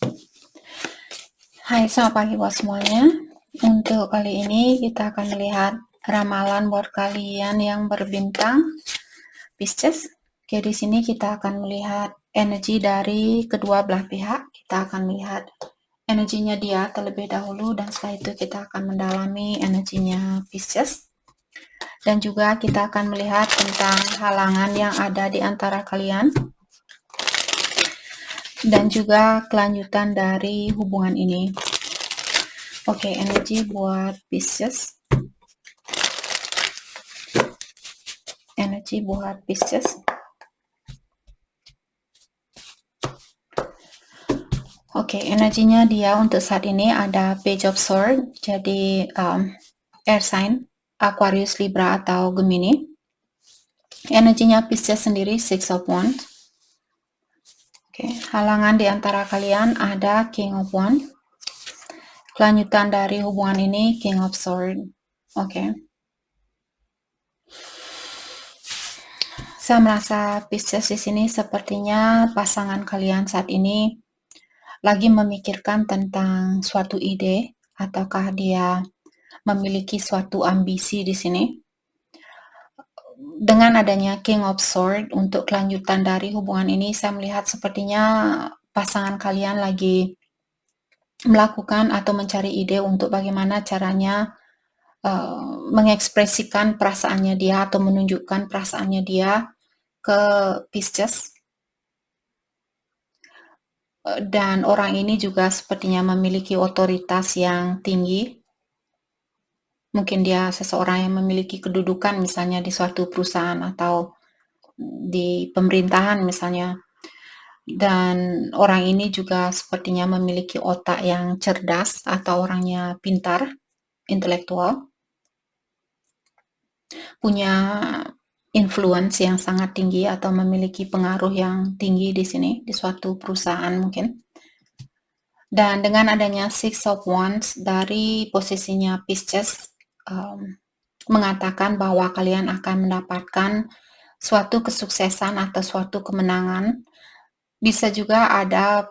Hai, selamat pagi buat semuanya. Untuk kali ini kita akan melihat ramalan buat kalian yang berbintang Pisces. Oke, di sini kita akan melihat energi dari kedua belah pihak. Kita akan melihat energinya dia terlebih dahulu, dan setelah itu kita akan mendalami energinya Pisces. Dan juga kita akan melihat tentang halangan yang ada di antara kalian, dan juga kelanjutan dari hubungan ini. Oke, energi buat Pisces. Energi buat Pisces. Oke, energinya dia untuk saat ini ada Page of Swords, jadi air sign, Aquarius, Libra, atau Gemini. Energinya Pisces sendiri Six of Wands. Oke, halangan di antara kalian ada King of Wands. Kelanjutan dari hubungan ini King of Swords. Oke. Saya merasa Pisces di sini sepertinya pasangan kalian saat ini lagi memikirkan tentang suatu ide, ataukah dia memiliki suatu ambisi di sini. Dengan adanya King of Swords untuk kelanjutan dari hubungan ini, saya melihat sepertinya pasangan kalian lagi melakukan atau mencari ide untuk bagaimana caranya mengekspresikan perasaannya dia atau menunjukkan perasaannya dia ke Pisces. Dan orang ini juga sepertinya memiliki otoritas yang tinggi. Mungkin dia seseorang yang memiliki kedudukan misalnya di suatu perusahaan atau di pemerintahan misalnya. Dan orang ini juga sepertinya memiliki otak yang cerdas atau orangnya pintar, intelektual, punya influence yang sangat tinggi atau memiliki pengaruh yang tinggi di sini, di suatu perusahaan mungkin. Dan dengan adanya Six of Wands dari posisinya Pisces, mengatakan bahwa kalian akan mendapatkan suatu kesuksesan atau suatu kemenangan. Bisa juga ada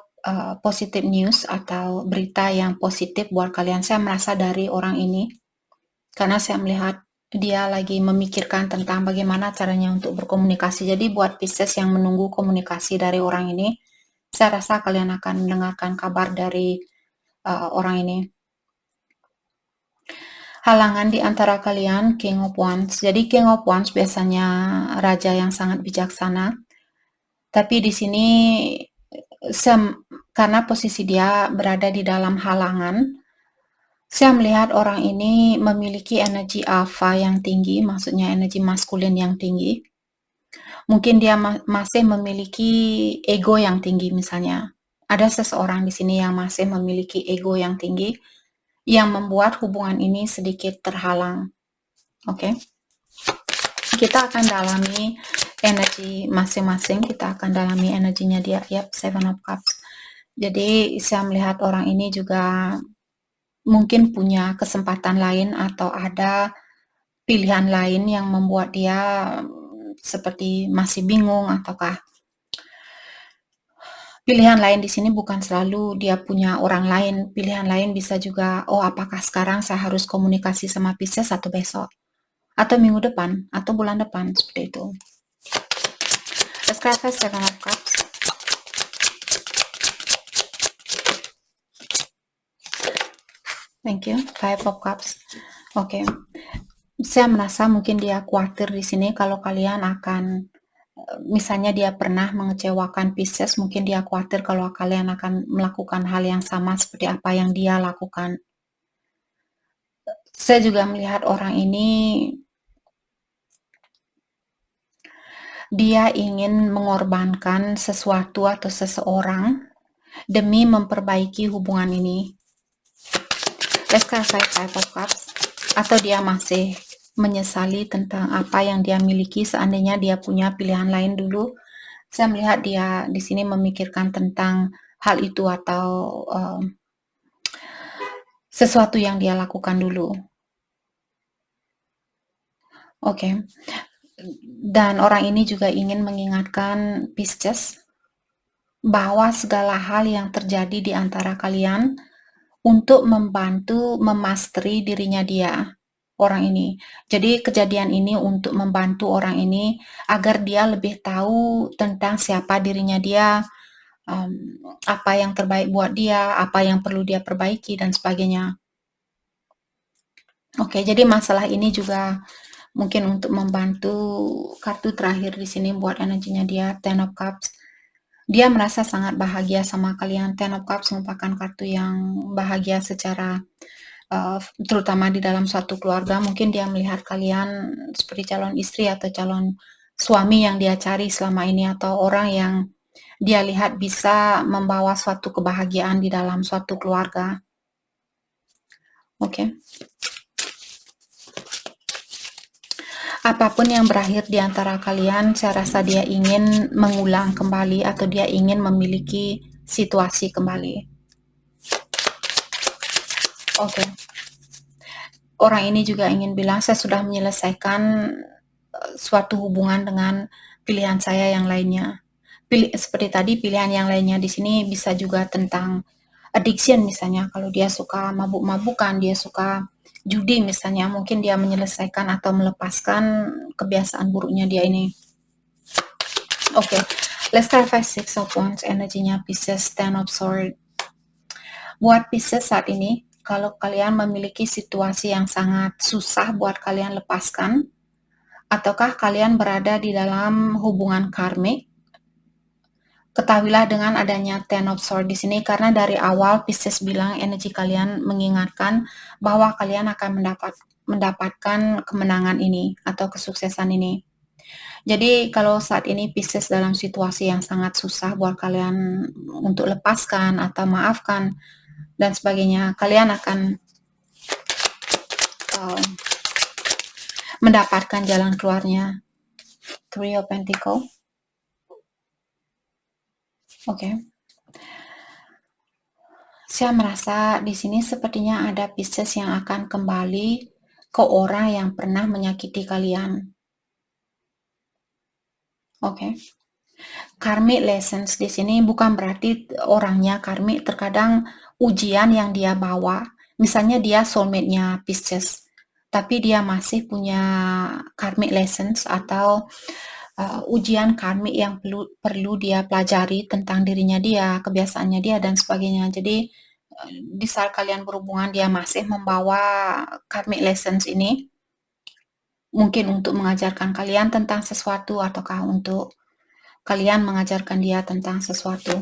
positive news atau berita yang positif buat kalian. Saya merasa dari orang ini, karena saya melihat dia lagi memikirkan tentang bagaimana caranya untuk berkomunikasi. Jadi buat Pisces yang menunggu komunikasi dari orang ini, saya rasa kalian akan mendengarkan kabar dari orang ini. Halangan di antara kalian King of Wands. Jadi King of Wands biasanya raja yang sangat bijaksana. Tapi di sini karena posisi dia berada di dalam halangan, saya melihat orang ini memiliki energi alpha yang tinggi, maksudnya energi maskulin yang tinggi. Mungkin dia masih memiliki ego yang tinggi misalnya. Ada seseorang di sini yang masih memiliki ego yang tinggi, yang membuat hubungan ini sedikit terhalang. Oke. Kita akan dalami energi masing-masing, kita akan dalami energinya dia. Yap, Seven of Cups. Jadi saya melihat orang ini juga mungkin punya kesempatan lain atau ada pilihan lain yang membuat dia seperti masih bingung, ataukah pilihan lain di sini bukan selalu dia punya orang lain. Pilihan lain bisa juga, oh apakah sekarang saya harus komunikasi sama Pisces atau besok, atau minggu depan, atau bulan depan, seperti itu. Let's grab a Seven of Cups. Thank you. Five of Cups. Oke. Saya merasa mungkin dia khawatir di sini kalau kalian akan, misalnya dia pernah mengecewakan Pisces, mungkin dia khawatir kalau kalian akan melakukan hal yang sama seperti apa yang dia lakukan. Saya juga melihat orang ini, dia ingin mengorbankan sesuatu atau seseorang demi memperbaiki hubungan ini. Let's clarify Five of Cups. Atau dia masih menyesali tentang apa yang dia miliki seandainya dia punya pilihan lain dulu. Saya melihat dia di sini memikirkan tentang hal itu atau sesuatu yang dia lakukan dulu. Oke. Dan orang ini juga ingin mengingatkan Pisces bahwa segala hal yang terjadi di antara kalian untuk membantu memasteri dirinya dia, orang ini. Jadi kejadian ini untuk membantu orang ini agar dia lebih tahu tentang siapa dirinya dia, apa yang terbaik buat dia, apa yang perlu dia perbaiki dan sebagainya. Oke, jadi masalah ini juga mungkin untuk membantu kartu terakhir di sini buat energinya dia, Ten of Cups. Dia merasa sangat bahagia sama kalian. Ten of Cups merupakan kartu yang bahagia secara terutama di dalam suatu keluarga. Mungkin dia melihat kalian seperti calon istri atau calon suami yang dia cari selama ini, atau orang yang dia lihat bisa membawa suatu kebahagiaan di dalam suatu keluarga. Oke. Apapun yang berakhir di antara kalian, saya rasa dia ingin mengulang kembali atau dia ingin memiliki situasi kembali. Oke. Orang ini juga ingin bilang, saya sudah menyelesaikan suatu hubungan dengan pilihan saya yang lainnya. Seperti tadi, pilihan yang lainnya di sini bisa juga tentang addiction misalnya. Kalau dia suka mabuk-mabukan, dia suka judi misalnya, mungkin dia menyelesaikan atau melepaskan kebiasaan buruknya dia ini. Oke, let's clarify Six of Wands, energinya Pisces, Ten of Swords. Buat Pisces saat ini, kalau kalian memiliki situasi yang sangat susah buat kalian lepaskan, ataukah kalian berada di dalam hubungan karmik, ketahuilah dengan adanya Ten of Swords di sini, karena dari awal Pisces bilang energi kalian mengingatkan bahwa kalian akan mendapatkan kemenangan ini atau kesuksesan ini. Jadi kalau saat ini Pisces dalam situasi yang sangat susah buat kalian untuk lepaskan atau maafkan dan sebagainya, kalian akan mendapatkan jalan keluarnya. Three of Pentacles. Oke. Saya merasa di sini sepertinya ada Pisces yang akan kembali ke orang yang pernah menyakiti kalian. Oke. Karmic lessons di sini bukan berarti orangnya karmik, terkadang ujian yang dia bawa, misalnya dia soulmate-nya Pisces, tapi dia masih punya karmic lessons atau ujian karmik yang perlu dia pelajari tentang dirinya dia, kebiasaannya dia dan sebagainya. Jadi di saat kalian berhubungan dia masih membawa karmic lessons ini, mungkin untuk mengajarkan kalian tentang sesuatu ataukah untuk kalian mengajarkan dia tentang sesuatu.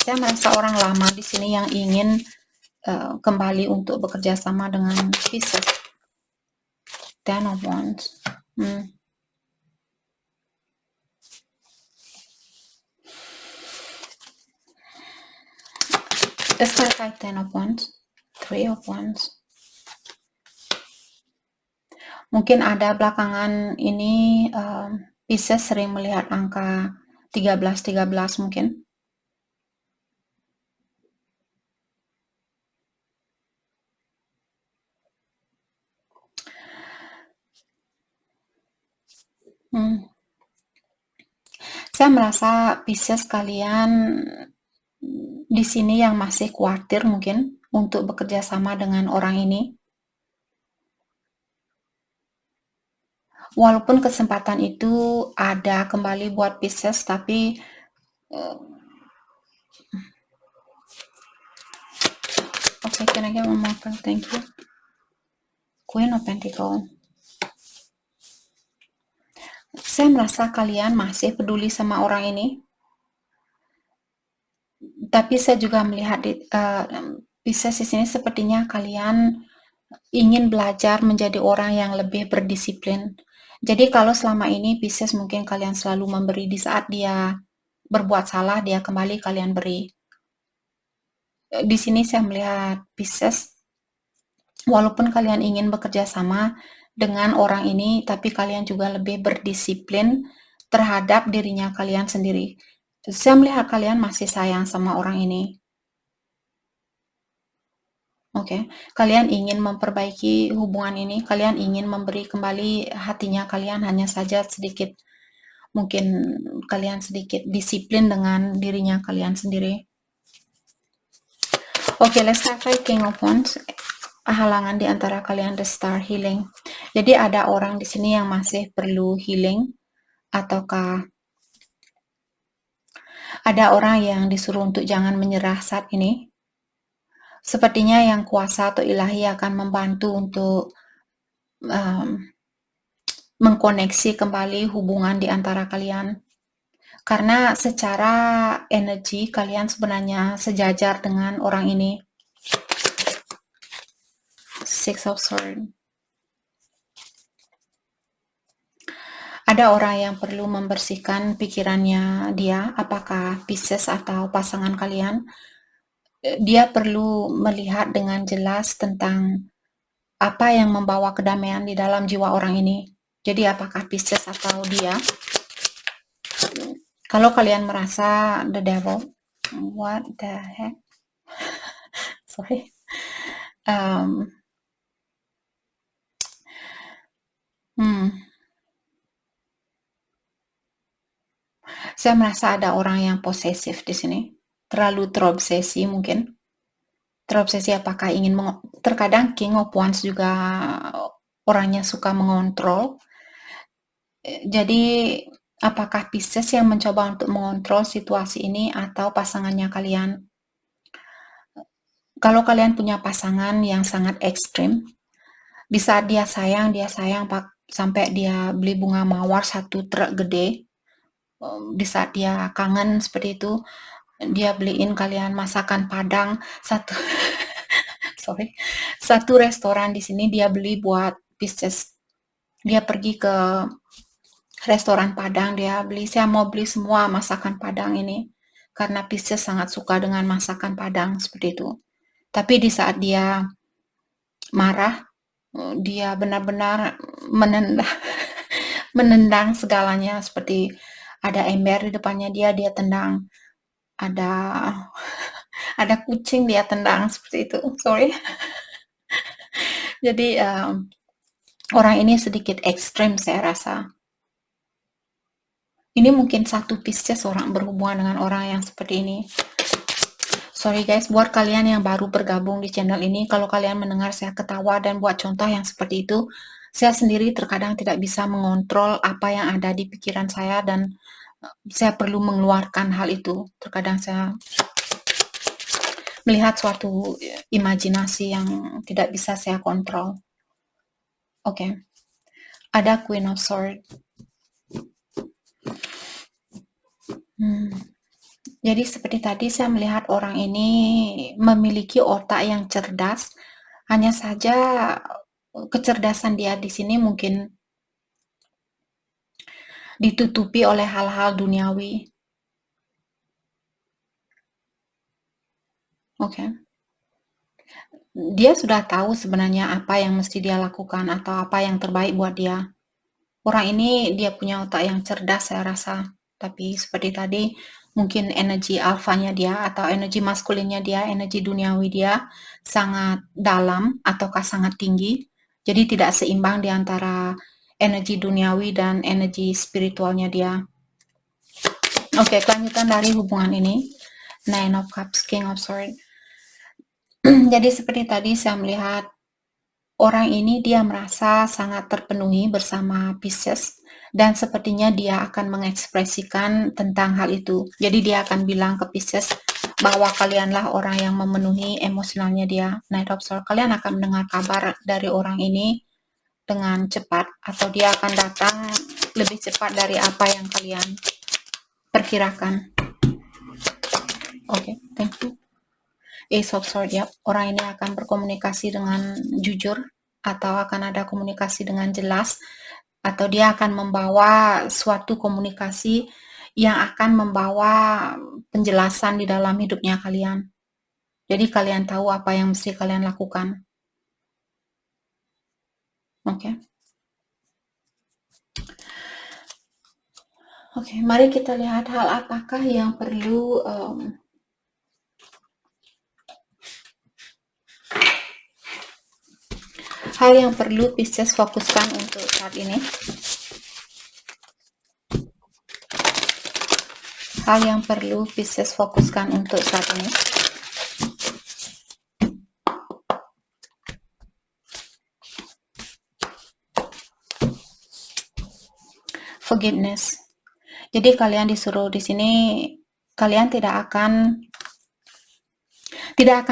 Saya merasa orang lama di sini yang ingin kembali untuk bekerja sama dengan Pisces. Ten of Wands. Let's clarify Ten of Wands. Three of Wands. Mungkin ada belakangan ini Pisces sering melihat angka 13-13 mungkin. Saya merasa Pisces kalian di sini yang masih khawatir mungkin untuk bekerja sama dengan orang ini. Walaupun kesempatan itu ada kembali buat Pisces, tapi okay, can I get one more card? Thank you. Queen of Pentacles. Saya merasa kalian masih peduli sama orang ini. Tapi saya juga melihat di Pisces di sini sepertinya kalian ingin belajar menjadi orang yang lebih berdisiplin. Jadi kalau selama ini Pisces mungkin kalian selalu memberi, di saat dia berbuat salah, dia kembali kalian beri. Di sini saya melihat Pisces, walaupun kalian ingin bekerja sama dengan orang ini, tapi kalian juga lebih berdisiplin terhadap dirinya kalian sendiri. Saya melihat kalian masih sayang sama orang ini. Oke, kalian ingin memperbaiki hubungan ini, kalian ingin memberi kembali hatinya kalian, hanya saja sedikit mungkin kalian sedikit disiplin dengan dirinya kalian sendiri. Oke, let's have King of Wands. Halangan di antara kalian, the star healing. Jadi ada orang di sini yang masih perlu healing, ataukah ada orang yang disuruh untuk jangan menyerah saat ini. Sepertinya yang kuasa atau ilahi akan membantu untuk mengkoneksi kembali hubungan di antara kalian. Karena secara energi kalian sebenarnya sejajar dengan orang ini. Six of Swords. Ada orang yang perlu membersihkan pikirannya dia, apakah Pisces atau pasangan kalian. Dia perlu melihat dengan jelas tentang apa yang membawa kedamaian di dalam jiwa orang ini. Jadi apakah Pisces atau dia. Kalau kalian merasa the devil, what the heck? Sorry. Saya merasa ada orang yang posesif di sini. Terlalu terobsesi mungkin. Terobsesi apakah ingin terkadang King of Wands juga orangnya suka mengontrol. Jadi apakah Pisces yang mencoba untuk mengontrol situasi ini atau pasangannya kalian? Kalau kalian punya pasangan yang sangat ekstrim, di saat dia sayang sampai dia beli bunga mawar 1 truk gede. Di saat dia kangen seperti itu, dia beliin kalian masakan Padang satu restoran di sini dia beli buat Pisces. Dia pergi ke restoran Padang, saya mau beli semua masakan Padang ini karena Pisces sangat suka dengan masakan Padang seperti itu. Tapi di saat dia marah, dia benar-benar menendang segalanya, seperti ada ember di depannya dia tendang. Ada kucing dia tendang seperti itu. Sorry. Jadi orang ini sedikit ekstrim saya rasa. Ini mungkin satu Pisces orang berhubungan dengan orang yang seperti ini. Sorry guys, buat kalian yang baru bergabung di channel ini, kalau kalian mendengar saya ketawa dan buat contoh yang seperti itu, saya sendiri terkadang tidak bisa mengontrol apa yang ada di pikiran saya dan saya perlu mengeluarkan hal itu. Terkadang saya melihat suatu imajinasi yang tidak bisa saya kontrol. Oke. Ada Queen of Swords. Jadi seperti tadi saya melihat orang ini memiliki otak yang cerdas. Hanya saja kecerdasan dia di sini mungkin ditutupi oleh hal-hal duniawi. Oke. Dia sudah tahu sebenarnya apa yang mesti dia lakukan atau apa yang terbaik buat dia. Orang ini dia punya otak yang cerdas saya rasa. Tapi seperti tadi, mungkin energi alfanya dia atau energi maskulinnya dia, energi duniawi dia sangat dalam ataukah sangat tinggi. Jadi tidak seimbang di antara energi duniawi dan energi spiritualnya dia. Oke, kelanjutan dari hubungan ini. Nine of Cups, King of Swords. Jadi seperti tadi saya melihat orang ini dia merasa sangat terpenuhi bersama Pisces dan sepertinya dia akan mengekspresikan tentang hal itu. Jadi dia akan bilang ke Pisces bahwa kalianlah orang yang memenuhi emosionalnya dia. Knight of Swords, kalian akan mendengar kabar dari orang ini dengan cepat atau dia akan datang lebih cepat dari apa yang kalian perkirakan. Oke, thank you. Ace of Swords, ya, orang ini akan berkomunikasi dengan jujur atau akan ada komunikasi dengan jelas atau dia akan membawa suatu komunikasi yang akan membawa penjelasan di dalam hidupnya kalian. Jadi kalian tahu apa yang mesti kalian lakukan. Oke. Oke, mari kita lihat hal apakah yang perlu Pisces fokuskan untuk saat ini. hal yang perlu Pisces fokuskan untuk saat ini. Forgiveness. Jadi kalian disuruh di sini, kalian tidak akan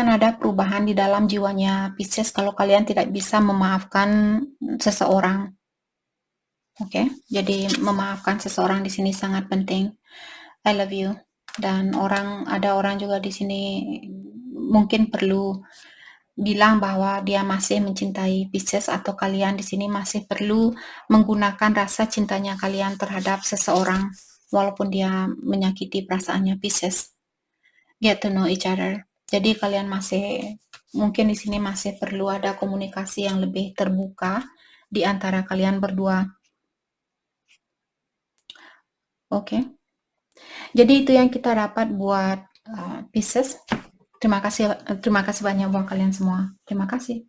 ada perubahan di dalam jiwanya Pisces kalau kalian tidak bisa memaafkan seseorang. Oke, jadi memaafkan seseorang di sini sangat penting. I love you. Dan ada orang juga di sini mungkin perlu bilang bahwa dia masih mencintai Pisces, atau kalian di sini masih perlu menggunakan rasa cintanya kalian terhadap seseorang walaupun dia menyakiti perasaannya Pisces. Get to know each other. Jadi kalian mungkin di sini masih perlu ada komunikasi yang lebih terbuka di antara kalian berdua. Oke. Jadi itu yang kita dapat buat Pisces. Terima kasih banyak buat kalian semua. Terima kasih.